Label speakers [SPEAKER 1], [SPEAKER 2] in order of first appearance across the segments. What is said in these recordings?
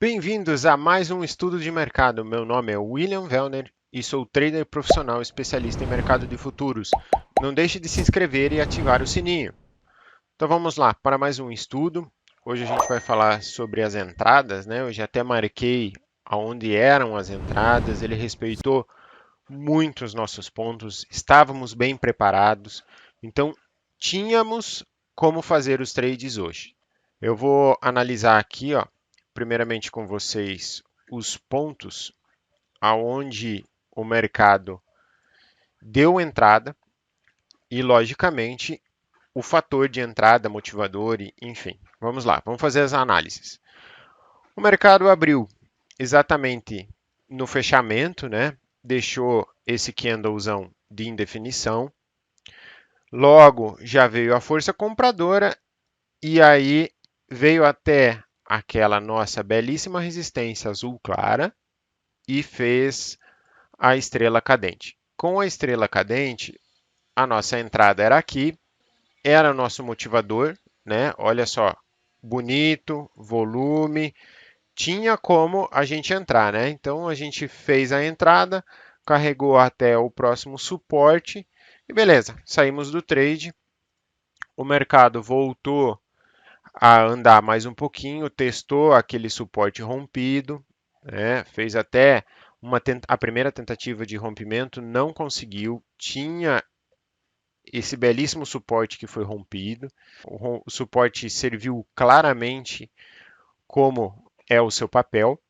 [SPEAKER 1] Bem-vindos a mais um estudo de mercado. Meu nome é William Wellner e sou trader profissional especialista em mercado de futuros. Não deixe de se inscrever e ativar o sininho. Então vamos lá para mais um estudo. Hoje a gente vai falar sobre as entradas, né? Eu já até marquei aonde eram as entradas. Ele respeitou muito os nossos pontos, estávamos bem preparados. Então tínhamos como fazer os trades hoje. Eu vou analisar aqui, ó, primeiramente com vocês os pontos aonde o mercado deu entrada e, logicamente, o fator de entrada, motivador, e, enfim. Vamos lá, vamos fazer as análises. O mercado abriu exatamente no fechamento, né? Deixou esse candlezão de indefinição. Logo já veio a força compradora e aí veio até aquela nossa belíssima resistência azul clara e fez a estrela cadente. Com a estrela cadente, a nossa entrada era aqui, era o nosso motivador, né? Olha só, bonito, volume, tinha como a gente entrar, né? Então a gente fez a entrada, carregou até o próximo suporte e beleza, saímos do trade. O mercado voltou a andar mais um pouquinho, testou aquele suporte rompido, né? Fez até a primeira tentativa de rompimento, não conseguiu, tinha esse belíssimo suporte que foi rompido. O suporte serviu claramente como é o seu papel.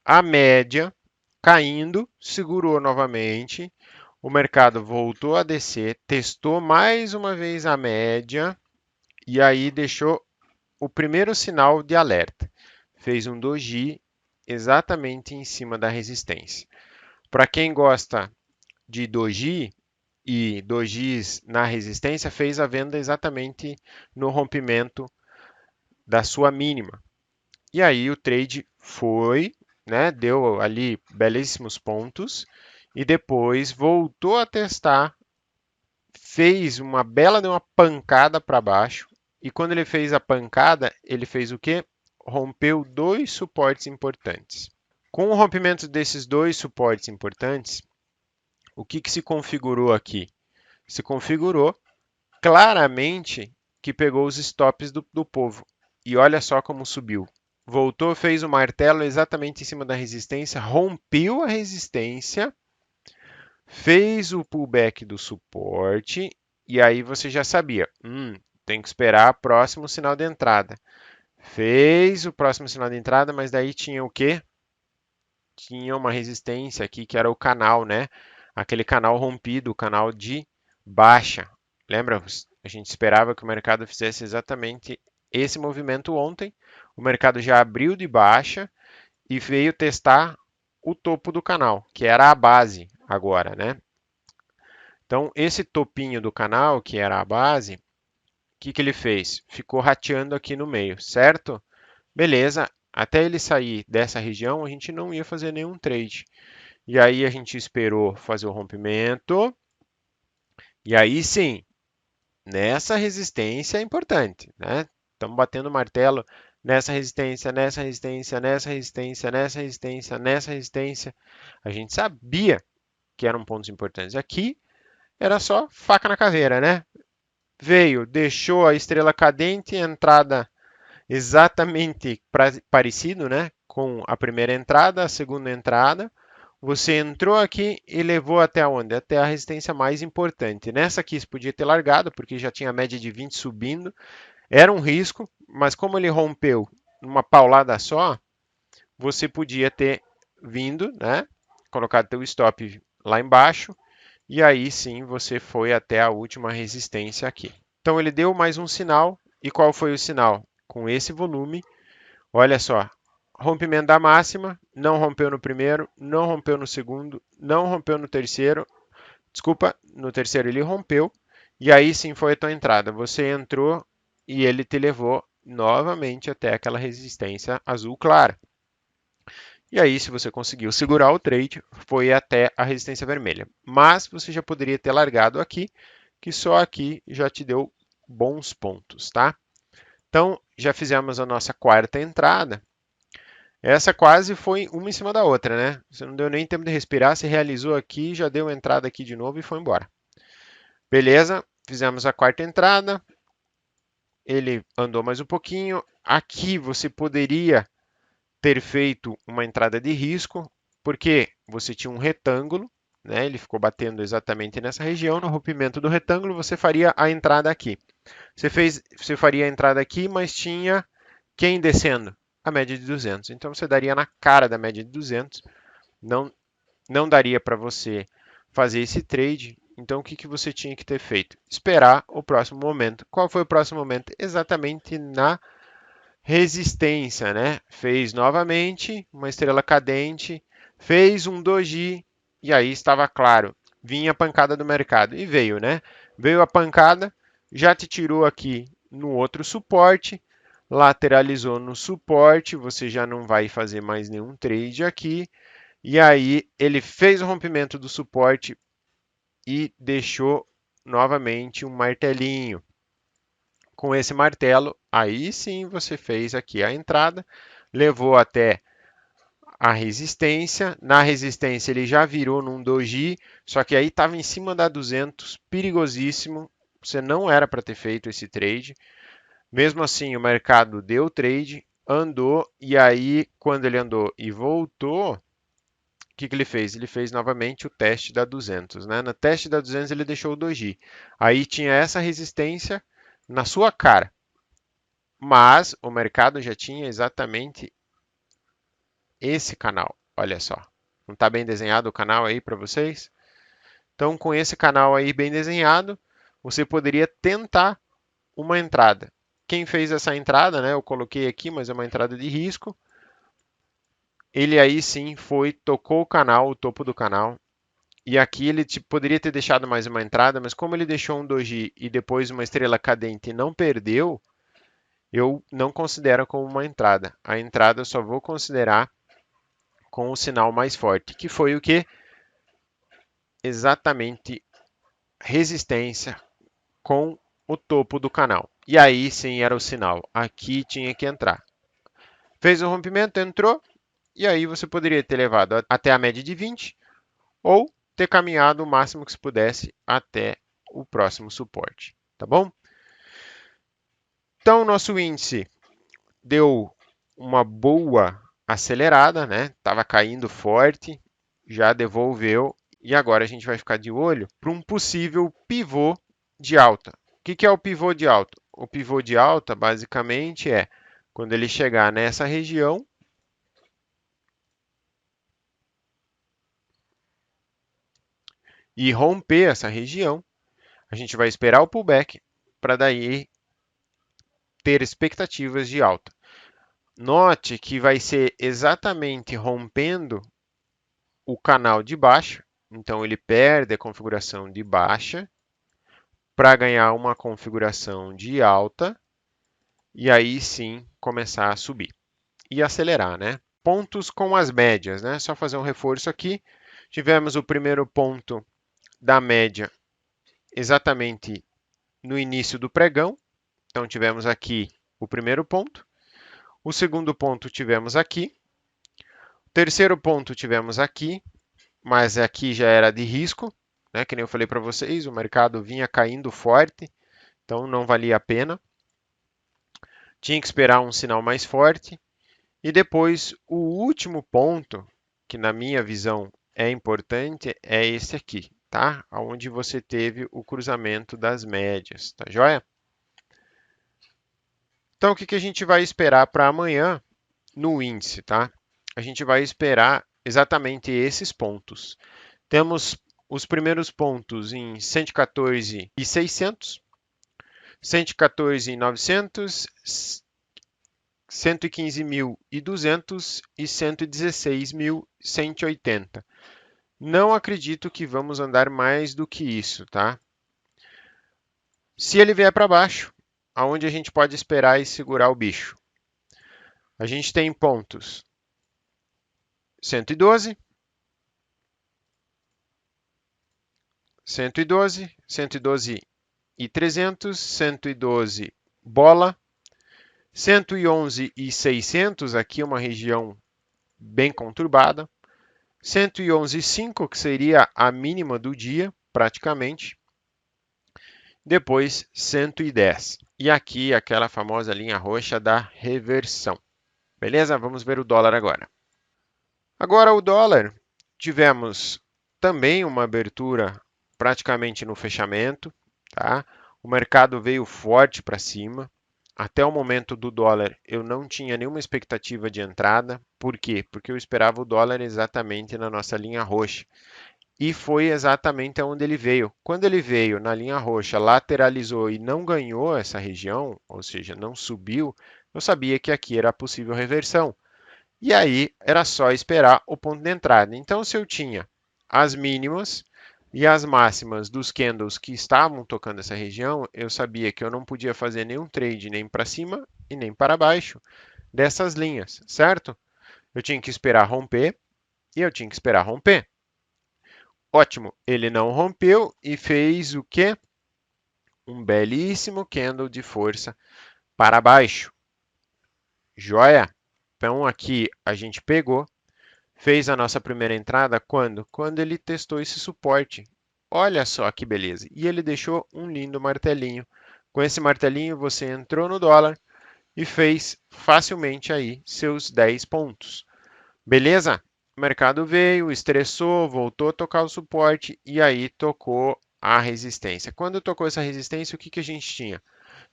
[SPEAKER 1] A média caindo, segurou novamente, o mercado voltou a descer, testou mais uma vez a média e aí deixou o primeiro sinal de alerta. Fez um doji exatamente em cima da resistência. Para quem gosta de doji e dojis na resistência, fez a venda exatamente no rompimento da sua mínima. E aí o trade foi, né, deu ali belíssimos pontos e depois voltou a testar, fez uma bela de uma pancada para baixo. E quando ele fez a pancada, ele fez o quê? Rompeu dois suportes importantes. Com o rompimento desses dois suportes importantes, o que se configurou aqui? Se configurou claramente que pegou os stops do povo. E olha só como subiu. Voltou, fez o martelo exatamente em cima da resistência, rompeu a resistência, fez o pullback do suporte, e aí você já sabia, tem que esperar o próximo sinal de entrada. Fez o próximo sinal de entrada, mas daí tinha o quê? Tinha uma resistência aqui que era o canal, né? Aquele canal rompido, o canal de baixa. Lembra? A gente esperava que o mercado fizesse exatamente esse movimento ontem. O mercado já abriu de baixa e veio testar o topo do canal, que era a base agora, né? Então, esse topinho do canal, que era a base, o que ele fez? Ficou rateando aqui no meio, certo? Beleza, até ele sair dessa região, a gente não ia fazer nenhum trade. E aí a gente esperou fazer o rompimento. E aí sim, nessa resistência é importante, né? Estamos batendo o martelo nessa resistência, nessa resistência, nessa resistência, nessa resistência, nessa resistência. A gente sabia que eram pontos importantes. Aqui era só faca na caveira, né? Veio, deixou a estrela cadente, entrada exatamente parecido, né? Com a primeira entrada, a segunda entrada. Você entrou aqui e levou até onde? Até a resistência mais importante. Nessa aqui você podia ter largado, porque já tinha a média de 20 subindo. Era um risco, mas como ele rompeu numa paulada só, você podia ter vindo, né? Colocado teu stop lá embaixo. E aí sim você foi até a última resistência aqui. Então ele deu mais um sinal. E qual foi o sinal? Com esse volume, olha só, rompimento da máxima, não rompeu no primeiro, não rompeu no segundo, não rompeu no terceiro. Desculpa, no terceiro ele rompeu. E aí sim foi a tua entrada. Você entrou e ele te levou novamente até aquela resistência azul clara. E aí, se você conseguiu segurar o trade, foi até a resistência vermelha. Mas você já poderia ter largado aqui, que só aqui já te deu bons pontos, tá? Então, já fizemos a nossa quarta entrada. Essa quase foi uma em cima da outra, né? Você não deu nem tempo de respirar, se realizou aqui, já deu entrada aqui de novo e foi embora. Beleza, fizemos a quarta entrada. Ele andou mais um pouquinho. Aqui você poderia ter feito uma entrada de risco, porque você tinha um retângulo, né? Ele ficou batendo exatamente nessa região. No rompimento do retângulo, você faria a entrada aqui. Você faria a entrada aqui, mas tinha quem descendo? A média de 200. Então você daria na cara da média de 200. Não, não daria para você fazer esse trade. Então o que, que você tinha que ter feito? Esperar o próximo momento. Qual foi o próximo momento? Exatamente na resistência, né? Fez novamente uma estrela cadente, fez um doji e aí estava claro, vinha a pancada do mercado e veio, né? Veio a pancada, já te tirou aqui no outro suporte, lateralizou no suporte, você já não vai fazer mais nenhum trade aqui. E aí ele fez o rompimento do suporte e deixou novamente um martelinho. Com esse martelo, aí sim você fez aqui a entrada, levou até a resistência. Na resistência ele já virou num doji, só que aí estava em cima da 200, perigosíssimo. Você não era para ter feito esse trade. Mesmo assim, o mercado deu trade, andou e aí quando ele andou e voltou, o que, que ele fez? Ele fez novamente o teste da 200, né? No teste da 200 ele deixou o doji. Aí tinha essa resistência na sua cara. Mas o mercado já tinha exatamente esse canal. Olha só. Não está bem desenhado o canal aí para vocês? Então, com esse canal aí bem desenhado, você poderia tentar uma entrada. Quem fez essa entrada, né? Eu coloquei aqui, mas é uma entrada de risco. Ele aí sim foi, tocou o canal, o topo do canal. E aqui ele poderia ter deixado mais uma entrada, mas como ele deixou um doji e depois uma estrela cadente e não perdeu, eu não considero como uma entrada. A entrada eu só vou considerar com o sinal mais forte, que foi o que? Exatamente resistência com o topo do canal. E aí sim era o sinal. Aqui tinha que entrar. Fez o rompimento, entrou, e aí você poderia ter levado até a média de 20 ou ter caminhado o máximo que se pudesse até o próximo suporte, tá bom? Então, o nosso índice deu uma boa acelerada, né? Estava caindo forte, já devolveu e agora a gente vai ficar de olho para um possível pivô de alta. O que é o pivô de alta? O pivô de alta basicamente é quando ele chegar nessa região e romper essa região, a gente vai esperar o pullback para daí ter expectativas de alta. Note que vai ser exatamente rompendo o canal de baixa, então ele perde a configuração de baixa para ganhar uma configuração de alta e aí sim começar a subir e acelerar, né? Pontos com as médias, né? Só fazer um reforço aqui. Tivemos o primeiro ponto da média exatamente no início do pregão, então tivemos aqui o primeiro ponto. O segundo ponto tivemos aqui. O terceiro ponto tivemos aqui, mas aqui já era de risco, né? Que nem eu falei para vocês, o mercado vinha caindo forte, então não valia a pena. Tinha que esperar um sinal mais forte. E depois, o último ponto, que na minha visão é importante, é esse aqui, tá? Onde você teve o cruzamento das médias, tá joia? Então, o que que a gente vai esperar para amanhã no índice, tá? A gente vai esperar exatamente esses pontos. Temos os primeiros pontos em 114.600, 114.900, 115.200 e 116.180. Não acredito que vamos andar mais do que isso, tá? Se ele vier para baixo, aonde a gente pode esperar e segurar o bicho? A gente tem pontos 112, 112, 112 e 300, 112 bola, 111 e 600, aqui uma região bem conturbada. 111,5, que seria a mínima do dia, praticamente. Depois 110. E aqui aquela famosa linha roxa da reversão. Beleza? Vamos ver o dólar agora. Agora o dólar, tivemos também uma abertura praticamente no fechamento, tá? O mercado veio forte para cima. Até o momento do dólar, eu não tinha nenhuma expectativa de entrada. Por quê? Porque eu esperava o dólar exatamente na nossa linha roxa. E foi exatamente aonde ele veio. Quando ele veio na linha roxa, lateralizou e não ganhou essa região, ou seja, não subiu, eu sabia que aqui era possível reversão. E aí era só esperar o ponto de entrada. Então, se eu tinha as mínimas e as máximas dos candles que estavam tocando essa região, eu sabia que eu não podia fazer nenhum trade nem para cima e nem para baixo dessas linhas, certo? Eu tinha que esperar romper e eu tinha que esperar romper. Ótimo, ele não rompeu e fez o quê? Um belíssimo candle de força para baixo. Joia? Então aqui a gente pegou, fez a nossa primeira entrada quando? Quando ele testou esse suporte. Olha só que beleza. E ele deixou um lindo martelinho. Com esse martelinho você entrou no dólar e fez facilmente aí seus 10 pontos. Beleza? O mercado veio, estressou, voltou a tocar o suporte e aí tocou a resistência. Quando tocou essa resistência, o que a gente tinha?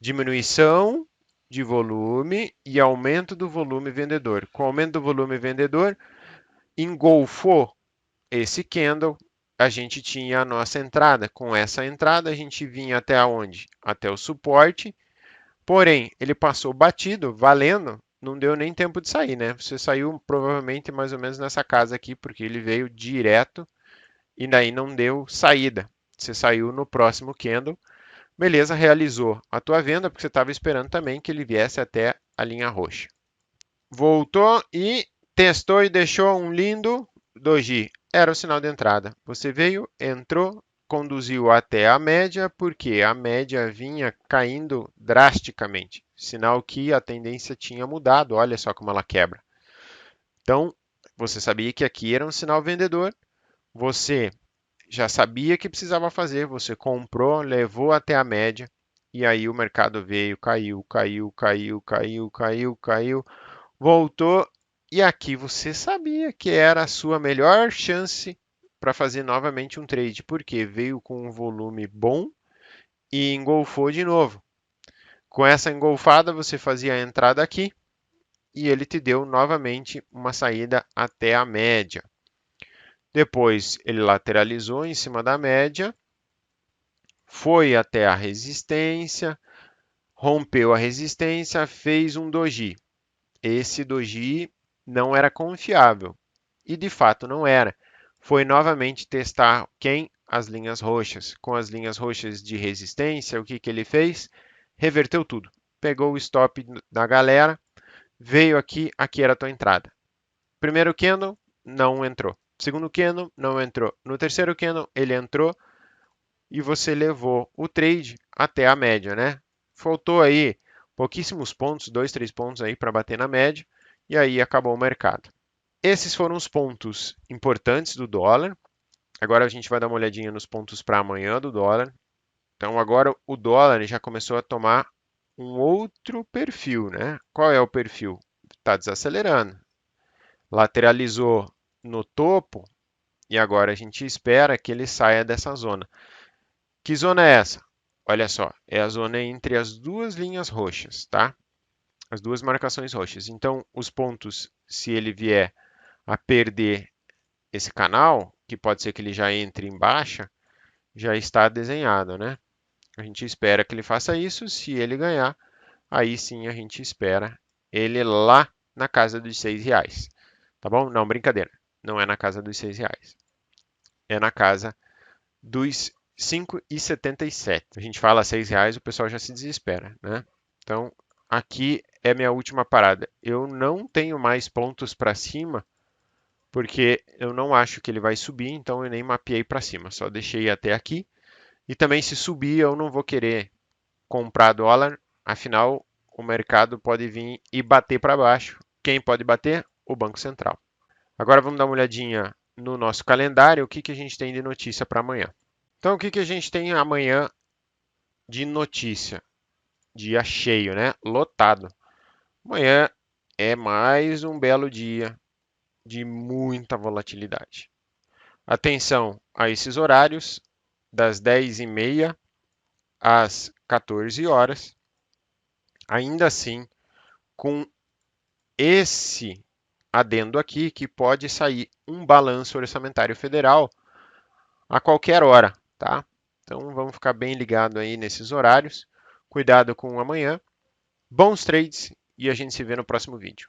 [SPEAKER 1] Diminuição de volume e aumento do volume vendedor. Com o aumento do volume vendedor, engolfou esse candle, a gente tinha a nossa entrada. Com essa entrada, a gente vinha até onde? Até o suporte. Porém, ele passou batido, valendo, não deu nem tempo de sair, né? Você saiu provavelmente mais ou menos nessa casa aqui, porque ele veio direto e daí não deu saída. Você saiu no próximo candle, beleza, realizou a tua venda, porque você estava esperando também que ele viesse até a linha roxa. Voltou e testou e deixou um lindo doji. Era o sinal de entrada. Você veio, entrou, conduziu até a média, porque a média vinha caindo drasticamente, sinal que a tendência tinha mudado. Olha só como ela quebra. Então, você sabia que aqui era um sinal vendedor, você já sabia que precisava fazer, você comprou, levou até a média, e aí o mercado veio, caiu, caiu, caiu, caiu, caiu, caiu, voltou, e aqui você sabia que era a sua melhor chance para fazer novamente um trade, porque veio com um volume bom e engolfou de novo. Com essa engolfada, você fazia a entrada aqui e ele te deu novamente uma saída até a média. Depois ele lateralizou em cima da média, foi até a resistência, rompeu a resistência, fez um doji. Esse doji não era confiável e de fato não era. Foi novamente testar quem? As linhas roxas. Com as linhas roxas de resistência, o que ele fez? Reverteu tudo. Pegou o stop da galera, veio aqui, aqui era a tua entrada. Primeiro candle, não entrou. Segundo candle, não entrou. No terceiro candle, ele entrou e você levou o trade até a média, né? Faltou aí pouquíssimos pontos, 2, 3 pontos aí para bater na média e aí acabou o mercado. Esses foram os pontos importantes do dólar. Agora a gente vai dar uma olhadinha nos pontos para amanhã do dólar. Então agora o dólar já começou a tomar um outro perfil, né? Qual é o perfil? Está desacelerando. Lateralizou no topo e agora a gente espera que ele saia dessa zona. Que zona é essa? Olha só, é a zona entre as duas linhas roxas, tá? As duas marcações roxas. Então, os pontos, se ele vier a perder esse canal, que pode ser que ele já entre em baixa, já está desenhado, né? A gente espera que ele faça isso. Se ele ganhar, aí sim a gente espera ele lá na casa dos R$ 6. Tá bom? Não, brincadeira. Não é na casa dos R$ 6. É na casa dos 5,77. A gente fala R$ 6, o pessoal já se desespera, né? Então, aqui é minha última parada. Eu não tenho mais pontos para cima, porque eu não acho que ele vai subir, então eu nem mapeei para cima, só deixei até aqui. E também se subir, eu não vou querer comprar dólar, afinal o mercado pode vir e bater para baixo. Quem pode bater? O Banco Central. Agora vamos dar uma olhadinha no nosso calendário, o que que a gente tem de notícia para amanhã. Então, o que que a gente tem amanhã de notícia? Dia cheio, né? Lotado. Amanhã é mais um belo dia de muita volatilidade. Atenção a esses horários, das 10h30 às 14 horas. Ainda assim, com esse adendo aqui, que pode sair um balanço orçamentário federal a qualquer hora, tá? Então vamos ficar bem ligado aí nesses horários. Cuidado com o amanhã. Bons trades e a gente se vê no próximo vídeo.